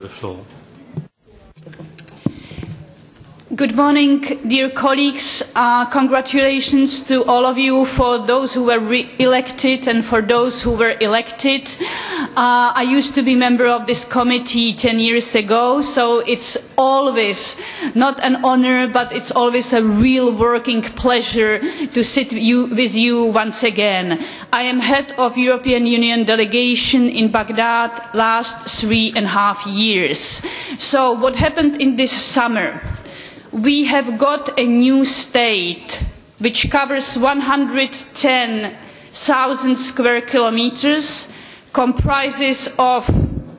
the floor. Good morning, dear colleagues. Congratulations to all of you, for those who were re-elected and for those who were elected. I used to be a member of this committee 10 years ago, so it's always not an honor, but it's always a real working pleasure to sit with you once again. I am head of European Union delegation in Baghdad last 3.5 years. So what happened in this summer? We have got a new state which covers 110,000 square kilometers, comprises of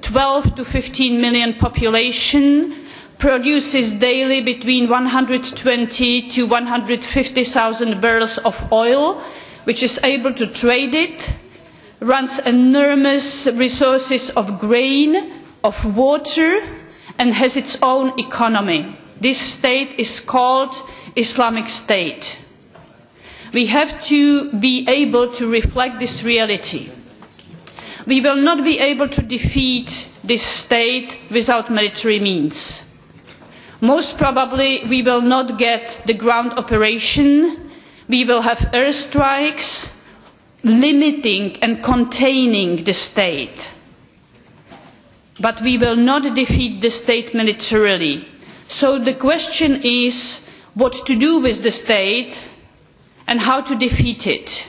12 to 15 million population, produces daily between 120 to 150,000 barrels of oil, which is able to trade it, runs enormous resources of grain, of water, and has its own economy. This state is called Islamic State. We have to be able to reflect this reality. We will not be able to defeat this state without military means. Most probably we will not get the ground operation. We will have airstrikes limiting and containing the state. But we will not defeat the state militarily. So the question is what to do with the state and how to defeat it.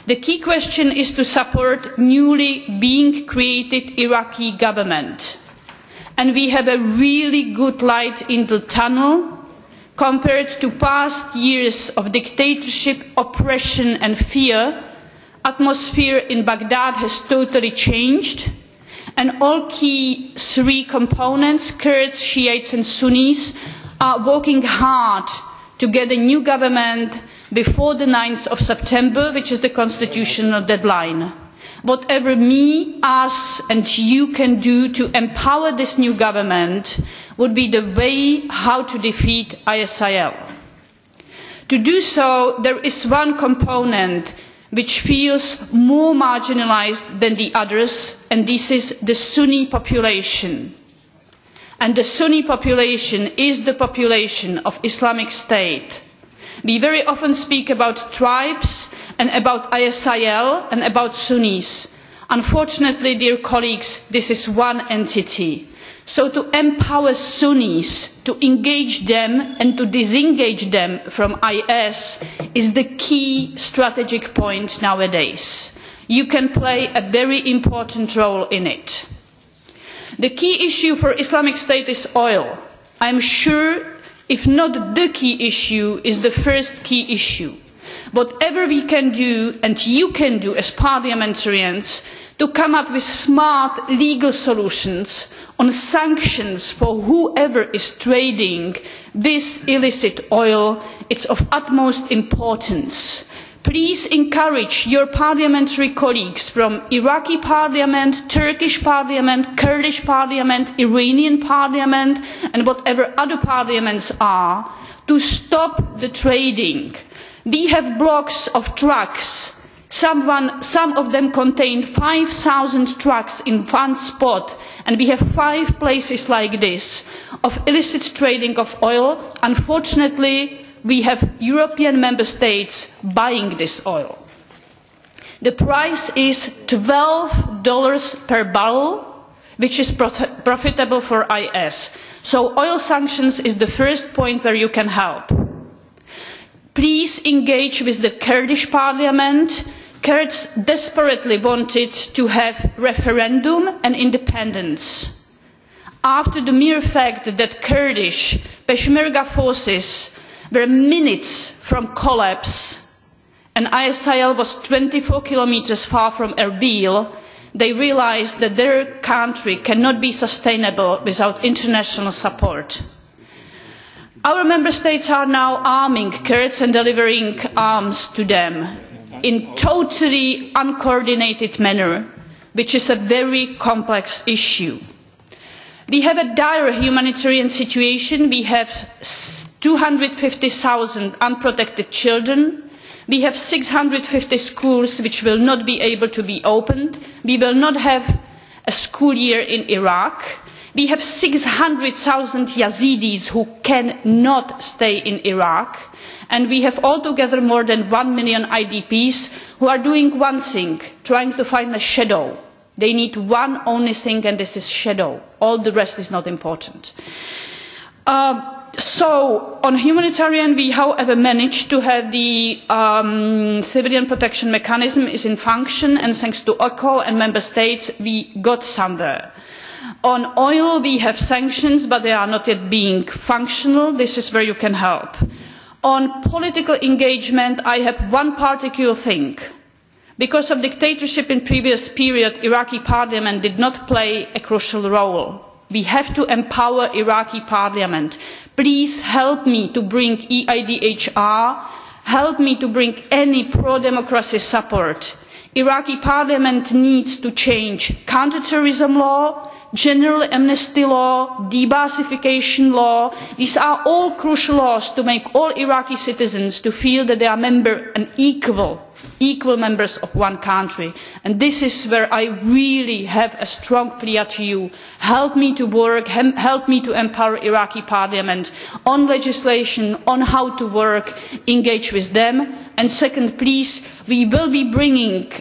The key question is to support newly being created Iraqi government. And we have a really good light in the tunnel compared to past years of dictatorship, oppression and fear. Atmosphere in Baghdad has totally changed. And all key three components, Kurds, Shiites and Sunnis, are working hard to get a new government before the 9th of September, which is the constitutional deadline. Whatever me, us and you can do to empower this new government would be the way how to defeat ISIL. To do so, there is one component which feels more marginalized than the others, and this is the Sunni population. And the Sunni population is the population of Islamic State. We very often speak about tribes and about ISIL and about Sunnis. Unfortunately, dear colleagues, this is one entity. So to empower Sunnis, to engage them and to disengage them from IS is the key strategic point nowadays. You can play a very important role in it. The key issue for Islamic State is oil. I am sure, if not the key issue, is the first key issue. Whatever we can do, and you can do as parliamentarians, to come up with smart legal solutions on sanctions for whoever is trading this illicit oil, it's of utmost importance. Please encourage your parliamentary colleagues from Iraqi parliament, Turkish parliament, Kurdish parliament, Iranian parliament, and whatever other parliaments are, to stop the trading. We have blocks of trucks. Some of them contain 5,000 trucks in one spot, and we have 5 places like this of illicit trading of oil. Unfortunately, we have European member states buying this oil. The price is $12 per barrel, which is profitable for IS. So oil sanctions is the first point where you can help. Please engage with the Kurdish parliament. Kurds desperately wanted to have referendum and independence. After the mere fact that Kurdish Peshmerga forces were minutes from collapse and ISIL was 24 kilometers far from Erbil, they realized that their country cannot be sustainable without international support. Our member states are now arming Kurds and delivering arms to them in totally uncoordinated manner, which is a very complex issue. We have a dire humanitarian situation. We have 250,000 unprotected children. We have 650 schools which will not be able to be opened. We will not have a school year in Iraq. We have 600,000 Yazidis who cannot stay in Iraq, and we have altogether more than 1 million IDPs who are doing one thing, trying to find a shadow. They need one only thing, and this is shadow. All the rest is not important. So, on humanitarian, we, however, managed to have the civilian protection mechanism is in function, and thanks to ECHO and member states, we got somewhere. On oil, we have sanctions, but they are not yet being functional. This is where you can help. On political engagement, I have one particular thing. Because of dictatorship in previous period, Iraqi parliament did not play a crucial role. We have to empower Iraqi parliament. Please help me to bring EIDHR, help me to bring any pro-democracy support. Iraqi parliament needs to change counterterrorism law, general amnesty law, debasification law. These are all crucial laws to make all Iraqi citizens to feel that they are equal members of one country. And this is where I really have a strong plea to you. Help me to work, help me to empower Iraqi parliament on legislation, on how to work, engage with them. And second, please, we will be bringing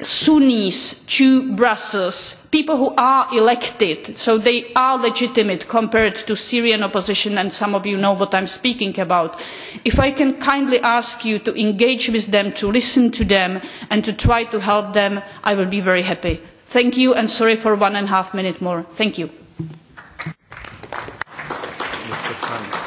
Sunnis to Brussels, people who are elected, so they are legitimate compared to Syrian opposition, and some of you know what I'm speaking about. If I can kindly ask you to engage with them, to listen to them, and to try to help them, I will be very happy. Thank you, and sorry for 1.5 minutes more. Thank you. Mr.